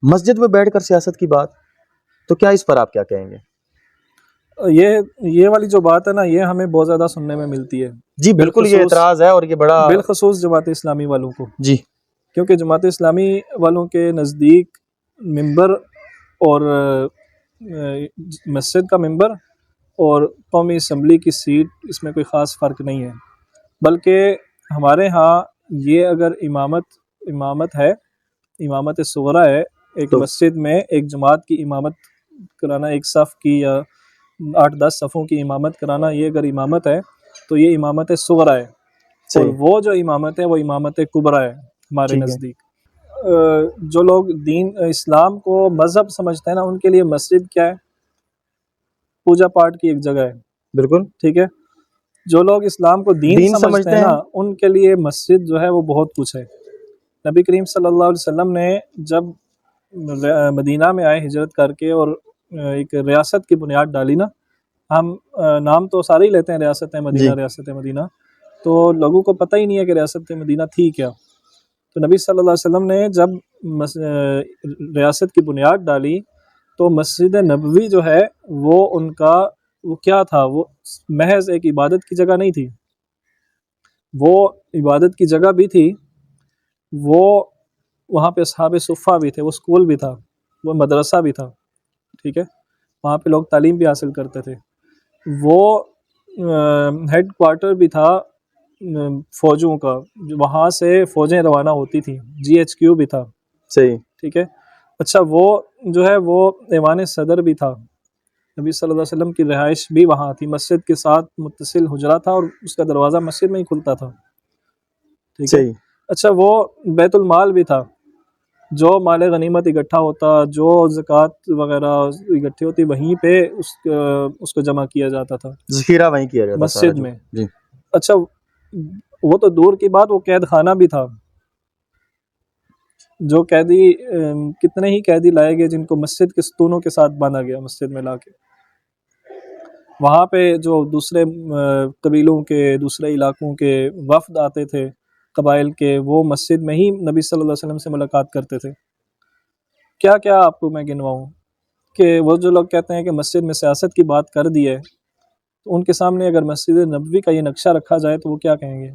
مسجد میں بیٹھ کر سیاست کی بات، تو کیا اس پر آپ کیا کہیں گے؟ یہ والی جو بات ہے نا، یہ ہمیں بہت زیادہ سننے میں ملتی ہے. جی بالکل یہ اعتراض ہے، اور یہ بڑا بالخصوص جماعت اسلامی والوں کو. جی کیونکہ جماعت اسلامی والوں کے نزدیک ممبر اور مسجد کا ممبر اور قومی اسمبلی کی سیٹ اس میں کوئی خاص فرق نہیں ہے، بلکہ ہمارے ہاں یہ اگر امامت ہے، امامت صغریٰ ہے، ایک تو مسجد میں ایک جماعت کی امامت کرانا، ایک صف کی یا 8-10 صفوں کی امامت کرانا، یہ اگر امامت ہے تو یہ امامت صغریٰ ہے. اور وہ جو امامت ہے وہ امامت کبریٰ ہے ہمارے نزدیک. جو لوگ دین اسلام کو مذہب سمجھتے ہیں نا، ان کے لیے مسجد کیا ہے؟ پوجا پاٹ کی ایک جگہ ہے. بالکل ٹھیک ہے. جو لوگ اسلام کو دین سمجھتے ہیں نا، ان کے لیے مسجد جو ہے وہ بہت کچھ ہے. نبی کریم صلی اللہ علیہ وسلم نے جب مدینہ میں آئے ہجرت کر کے اور ایک ریاست کی بنیاد ڈالی نا، ہم نام تو سارے ہی لیتے ہیں ریاست مدینہ ریاست مدینہ، تو لوگوں کو پتہ ہی نہیں ہے کہ ریاست مدینہ تھی کیا. تو نبی صلی اللہ علیہ وسلم نے جب ریاست کی بنیاد ڈالی تو مسجد نبوی جو ہے وہ کیا تھا؟ وہ محض ایک عبادت کی جگہ نہیں تھی، وہ عبادت کی جگہ بھی تھی، وہ وہاں پہ اصحاب صفہ بھی تھے، وہ اسکول بھی تھا، وہ مدرسہ بھی تھا. ٹھیک ہے. وہاں پہ لوگ تعلیم بھی حاصل کرتے تھے. وہ ہیڈ کوارٹر بھی تھا فوجوں کا، وہاں سے فوجیں روانہ ہوتی تھیں. GHQ بھی تھا. صحیح. ٹھیک ہے. اچھا، وہ جو ہے وہ ایوان صدر بھی تھا. نبی صلی اللہ علیہ وسلم کی رہائش بھی وہاں تھی. مسجد کے ساتھ متصل حجرہ تھا اور اس کا دروازہ مسجد میں ہی کھلتا تھا. ٹھیک ہے. اچھا، وہ بیت المال بھی تھا. جو مال غنیمت اکٹھا ہوتا، جو زکوٰۃ وغیرہ اکٹھی ہوتی، وہیں پہ اس کو جمع کیا جاتا تھا، ذخیرہ وہیں کیا جاتا مسجد میں. جی. اچھا، وہ تو دور کی بات، وہ قید خانہ بھی تھا. جو قیدی کتنے ہی قیدی لائے گئے جن کو مسجد کے ستونوں کے ساتھ باندھا گیا مسجد میں لا کے. وہاں پہ جو دوسرے قبیلوں کے، دوسرے علاقوں کے وفد آتے تھے قبائل کے، وہ مسجد میں ہی نبی صلی اللہ علیہ وسلم سے ملاقات کرتے تھے. کیا کیا آپ کو میں گنواؤں کہ وہ جو لوگ کہتے ہیں کہ مسجد میں سیاست کی بات کر دی ہے، تو ان کے سامنے اگر مسجد نبوی کا یہ نقشہ رکھا جائے تو وہ کیا کہیں گے؟